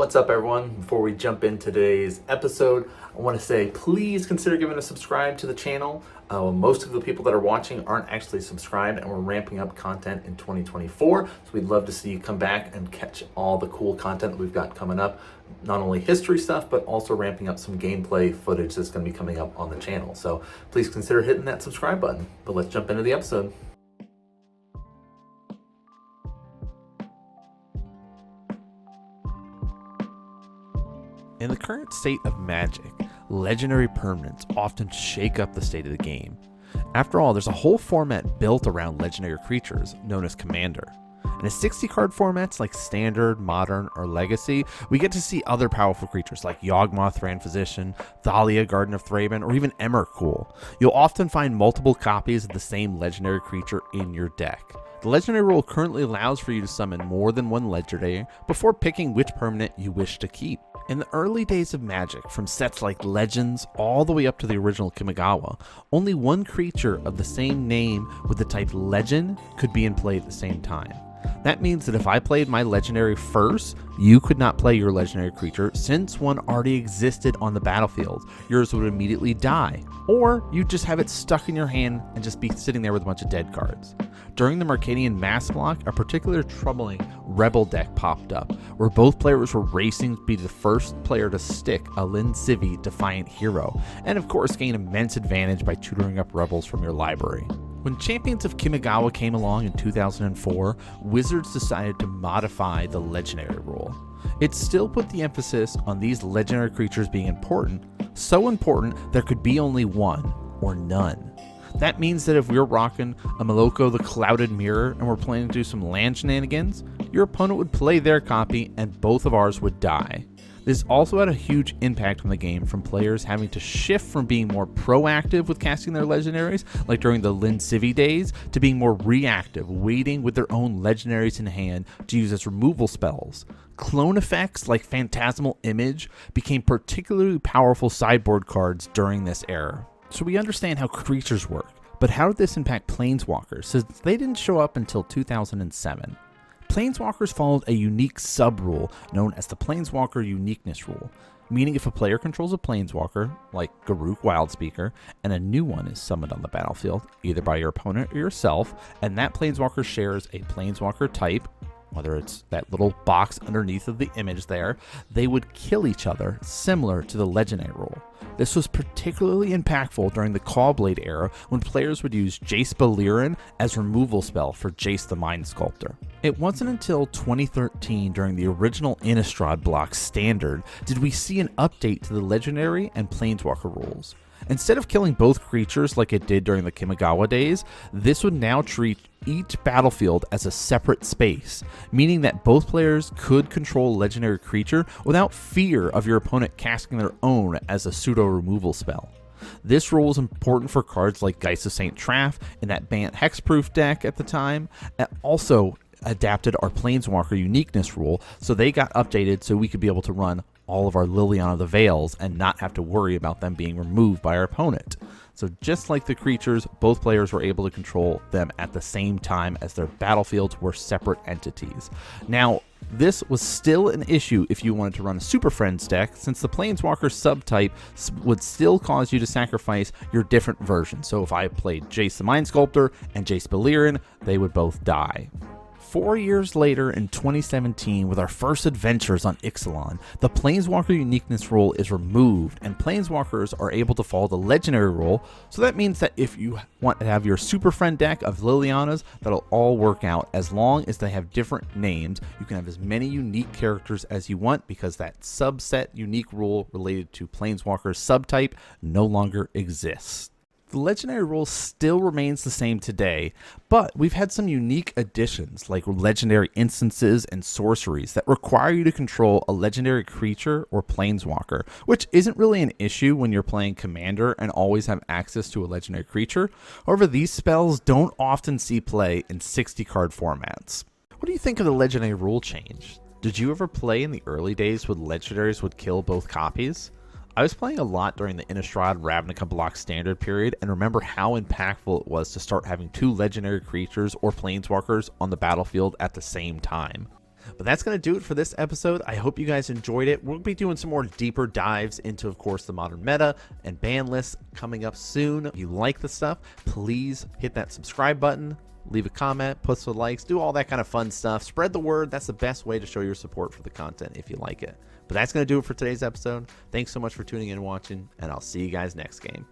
What's up, everyone? Before we jump into today's episode, I want to say please consider giving a subscribe to the channel. Most of the people that are watching aren't actually subscribed, and we're ramping up content in 2024, so we'd love to see you come back and catch all the cool content that we've got coming up. Not only history stuff, but also ramping up some gameplay footage that's going to be coming up on the channel. So please consider hitting that subscribe button. But let's jump into the episode. In the current state of Magic, legendary permanents often shake up the state of the game. After all, there's a whole format built around legendary creatures known as Commander. In a 60-card formats like Standard, Modern, or Legacy, we get to see other powerful creatures like Yawgmoth Thran Physician, Thalia Garden of Thraben, or even Emrakul. You'll often find multiple copies of the same legendary creature in your deck. The legendary rule currently allows for you to summon more than one legendary before picking which permanent you wish to keep. In the early days of Magic, from sets like Legends all the way up to the original Kamigawa, only one creature of the same name with the type Legend could be in play at the same time. That means that if I played my legendary first, you could not play your legendary creature since one already existed on the battlefield. Yours would immediately die, or you'd just have it stuck in your hand and just be sitting there with a bunch of dead cards. During the Mercadian Mass Block, a particularly troubling Rebel deck popped up, where both players were racing to be the first player to stick a Lin Civi Defiant Hero, and of course gain immense advantage by tutoring up Rebels from your library. When Champions of Kamigawa came along in 2004, Wizards decided to modify the legendary rule. It still put the emphasis on these legendary creatures being important, so important there could be only one, or none. That means that if we're rocking a Moloko the Clouded Mirror and we're planning to do some land shenanigans, your opponent would play their copy and both of ours would die. This also had a huge impact on the game, from players having to shift from being more proactive with casting their legendaries, like during the Lin Civi days, to being more reactive, waiting with their own legendaries in hand to use as removal spells. Clone effects like Phantasmal Image became particularly powerful sideboard cards during this era. So we understand how creatures work, but how did this impact Planeswalkers, since they didn't show up until 2007? Planeswalkers followed a unique sub-rule known as the Planeswalker Uniqueness rule, meaning if a player controls a Planeswalker, like Garruk Wildspeaker, and a new one is summoned on the battlefield, either by your opponent or yourself, and that Planeswalker shares a Planeswalker type, whether it's that little box underneath of the image there, they would kill each other, similar to the legendary rule. This was particularly impactful during the Caw-Blade era, when players would use Jace Balerion as removal spell for Jace the Mind Sculptor. It wasn't until 2013, during the original Innistrad block Standard, did we see an update to the legendary and Planeswalker rules. Instead of killing both creatures like it did during the Kamigawa days, this would now treat each battlefield as a separate space, meaning that both players could control a legendary creature without fear of your opponent casting their own as a pseudo removal spell. This rule is important for cards like Geist of St. Traff in that Bant Hexproof deck at the time, and also adapted our Planeswalker Uniqueness rule, so they got updated so we could be able to run all of our Liliana the Veils and not have to worry about them being removed by our opponent. So just like the creatures, both players were able to control them at the same time as their battlefields were separate entities. Now, this was still an issue if you wanted to run a Super Friends deck, since the Planeswalker subtype would still cause you to sacrifice your different versions. So if I played Jace the Mind Sculptor and Jace Balerion, they would both die. 4 years later, in 2017, with our first adventures on Ixalian, the Planeswalker Uniqueness rule is removed, and Planeswalkers are able to follow the legendary rule, so that means that if you want to have your Super Friend deck of Lilianas, that'll all work out. As long as they have different names, you can have as many unique characters as you want, because that subset unique rule related to Planeswalker's subtype no longer exists. The legendary rule still remains the same today, but we've had some unique additions like legendary instances and sorceries that require you to control a legendary creature or planeswalker, which isn't really an issue when you're playing Commander and always have access to a legendary creature. However, these spells don't often see play in 60-card formats. What do you think of the legendary rule change? Did you ever play in the early days when legendaries would kill both copies? I was playing a lot during the Innistrad Ravnica block standard period, and remember how impactful it was to start having two legendary creatures or planeswalkers on the battlefield at the same time. But that's going to do it for this episode. I hope you guys enjoyed it. We'll be doing some more deeper dives into, of course, the modern meta and ban lists coming up soon. If you like the stuff, please hit that subscribe button, leave a comment, put some likes, do all that kind of fun stuff. Spread the word. That's the best way to show your support for the content if you like it. But that's going to do it for today's episode. Thanks so much for tuning in and watching, and I'll see you guys next game.